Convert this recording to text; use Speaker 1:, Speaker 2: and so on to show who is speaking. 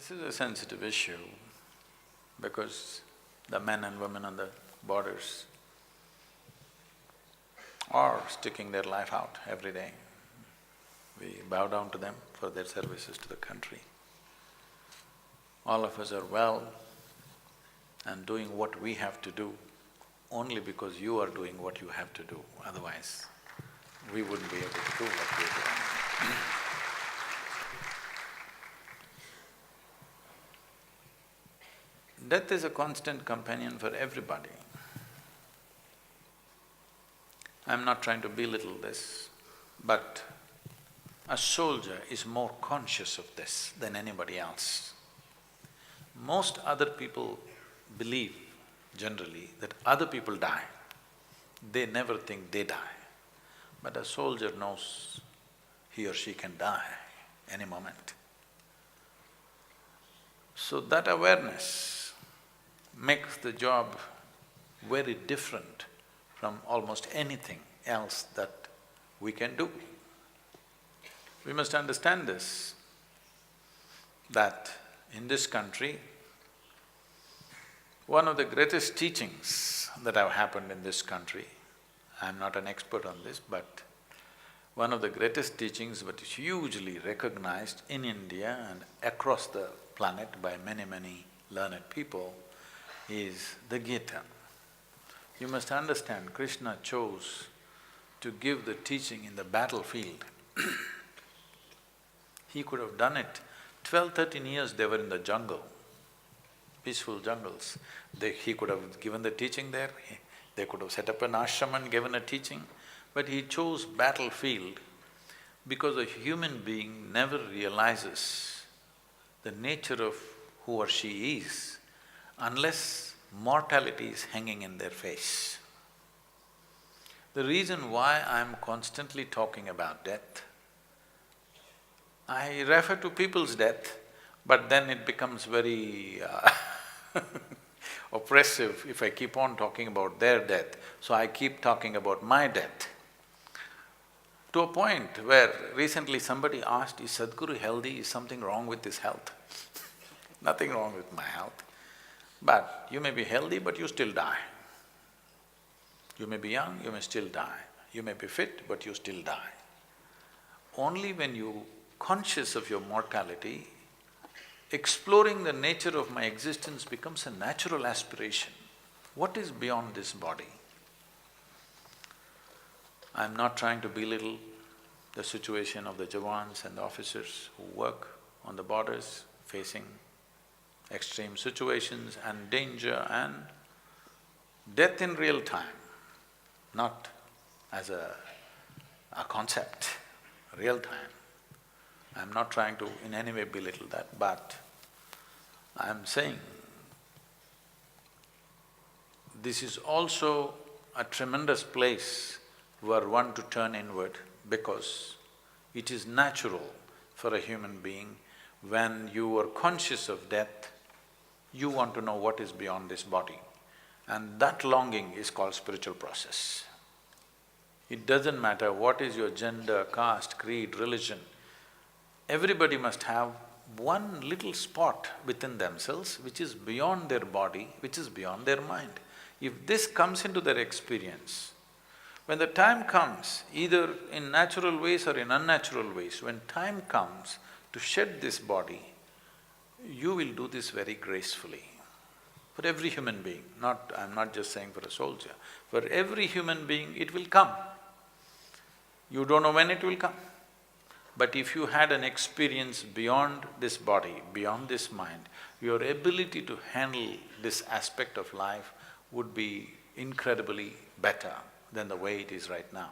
Speaker 1: This is a sensitive issue because the men and women on the borders are sticking their life out every day. We bow down to them for their services to the country. All of us are well and doing what we have to do only because you are doing what you have to do, otherwise we wouldn't be able to do what we're doing. Death is a constant companion for everybody. I'm not trying to belittle this, but a soldier is more conscious of this than anybody else. Most other people believe generally that other people die. They never think they die. But a soldier knows he or she can die any moment. So that awareness makes the job very different from almost anything else that we can do. We must understand this, that in this country, one of the greatest teachings that have happened in this country, I'm not an expert on this, but one of the greatest teachings that is hugely recognized in India and across the planet by many, many learned people is the Gita. You must understand, Krishna chose to give the teaching in the battlefield. He could have done it. 12, 13 years they were in the jungle, peaceful jungles. He could have given the teaching there, they could have set up an ashram and given a teaching, but he chose battlefield because a human being never realizes the nature of who or she is unless mortality is hanging in their face. The reason why I'm constantly talking about death, I refer to people's death, but then it becomes very oppressive if I keep on talking about their death, so I keep talking about my death. To a point where recently somebody asked, is Sadhguru healthy, is something wrong with his health? Nothing wrong with my health. But you may be healthy, but you still die. You may be young, you may still die. You may be fit, but you still die. Only when you're conscious of your mortality, exploring the nature of my existence becomes a natural aspiration. What is beyond this body? I'm not trying to belittle the situation of the Jawans and the officers who work on the borders, facing extreme situations and danger and death in real time, not as a concept, real time. I'm not trying to in any way belittle that, but I'm saying this is also a tremendous place where one to turn inward, because it is natural for a human being, when you are conscious of death, you want to know what is beyond this body. And that longing is called spiritual process. It doesn't matter what is your gender, caste, creed, religion, everybody must have one little spot within themselves which is beyond their body, which is beyond their mind. If this comes into their experience, when the time comes, either in natural ways or in unnatural ways, when time comes to shed this body, you will do this very gracefully. For every human being, I'm not just saying for a soldier, for every human being it will come. You don't know when it will come. But if you had an experience beyond this body, beyond this mind, your ability to handle this aspect of life would be incredibly better than the way it is right now.